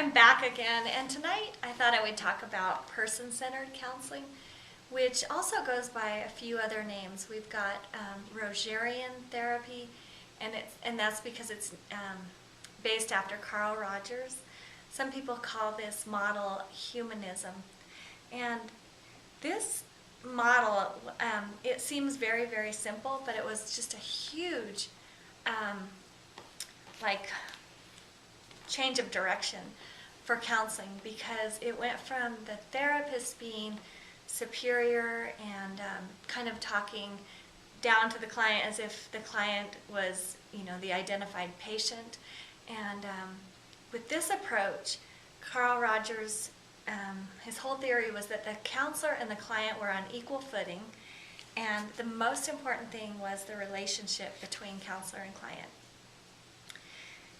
I'm back again, and tonight I thought I would talk about person-centered counseling, which also goes by a few other names. We've got Rogerian therapy, and that's because it's based after Carl Rogers. Some people call this model humanism, and this model, it seems very, very simple, but it was just a huge change of direction for counseling, because it went from the therapist being superior and kind of talking down to the client as if the client was, the identified patient. And with this approach, Carl Rogers, his whole theory was that the counselor and the client were on equal footing, and the most important thing was the relationship between counselor and client.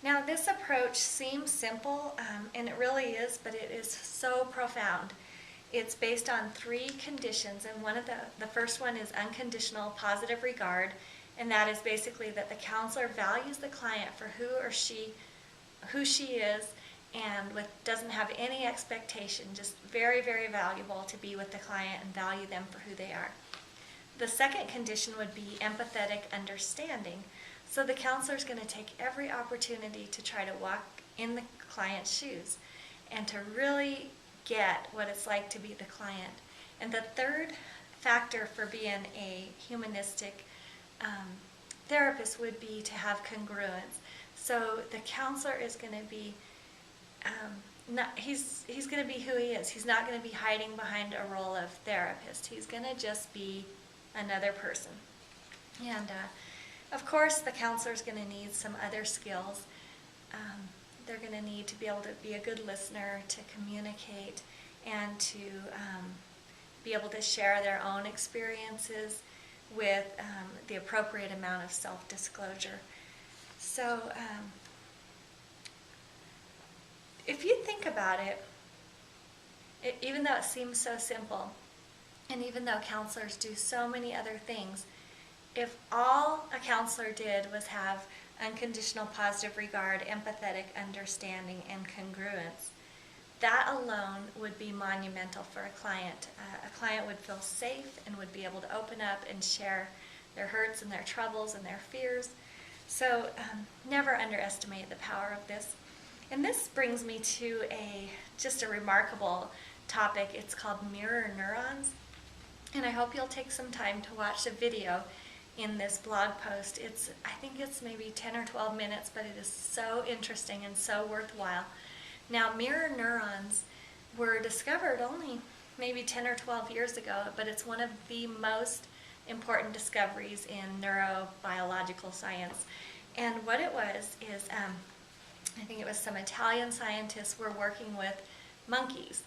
Now, this approach seems simple, and it really is, but it is so profound. It's based on 3 conditions, and the first one is unconditional positive regard, and that is basically that the counselor values the client for who she is, and doesn't have any expectation, just very, very valuable to be with the client and value them for who they are. The second condition would be empathetic understanding. So the counselor is going to take every opportunity to try to walk in the client's shoes and to really get what it's like to be the client. And the third factor for being a humanistic therapist would be to have congruence. So the counselor is going to be, he's going to be who he is. He's not going to be hiding behind a role of therapist. He's going to just be another person. And of course, the counselor is going to need some other skills. They're going to need to be able to be a good listener, to communicate, and to be able to share their own experiences with the appropriate amount of self-disclosure. So if you think about it, even though it seems so simple, and even though counselors do so many other things, if all a counselor did was have unconditional positive regard, empathetic understanding, and congruence, that alone would be monumental for a client. A client would feel safe and would be able to open up and share their hurts and their troubles and their fears. So never underestimate the power of this. And this brings me to just a remarkable topic. It's called mirror neurons. And I hope you'll take some time to watch the video in this blog post. I think it's maybe 10 or 12 minutes, but it is so interesting and so worthwhile. Now, mirror neurons were discovered only maybe 10 or 12 years ago, but it's one of the most important discoveries in neurobiological science. And what it was is, I think it was some Italian scientists were working with monkeys,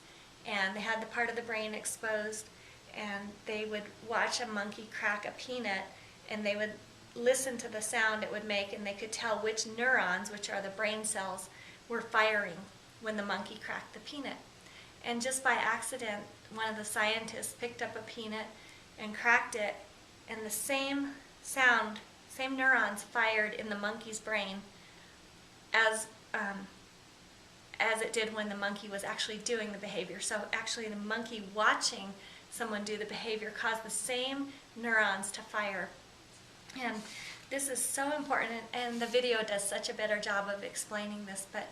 and they had the part of the brain exposed, and they would watch a monkey crack a peanut, and they would listen to the sound it would make, and they could tell which neurons, which are the brain cells, were firing when the monkey cracked the peanut. And just by accident, one of the scientists picked up a peanut and cracked it, and the same sound, same neurons fired in the monkey's brain as it did when the monkey was actually doing the behavior. So actually the monkey watching someone do the behavior caused the same neurons to fire. And this is so important, and the video does such a better job of explaining this, but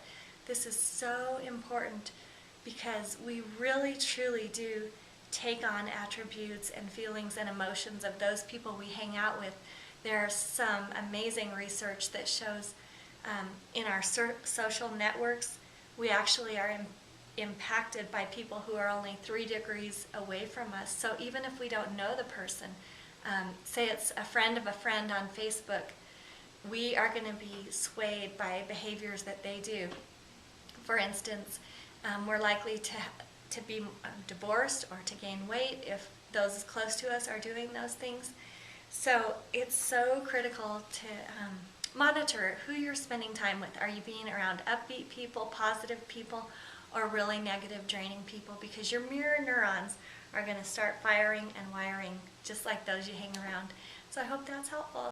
this is so important because we really truly do take on attributes and feelings and emotions of those people we hang out with. There's some amazing research that shows in our social networks, we actually are impacted by people who are only 3 degrees away from us. So even if we don't know the person, say it's a friend of a friend on Facebook, we are going to be swayed by behaviors that they do. For instance, we're likely to be divorced or to gain weight if those close to us are doing those things. So it's so critical to monitor who you're spending time with. Are you being around upbeat people, positive people, or really negative, draining people? Because your mirror neurons are going to start firing and wiring just like those you hang around. So I hope that's helpful.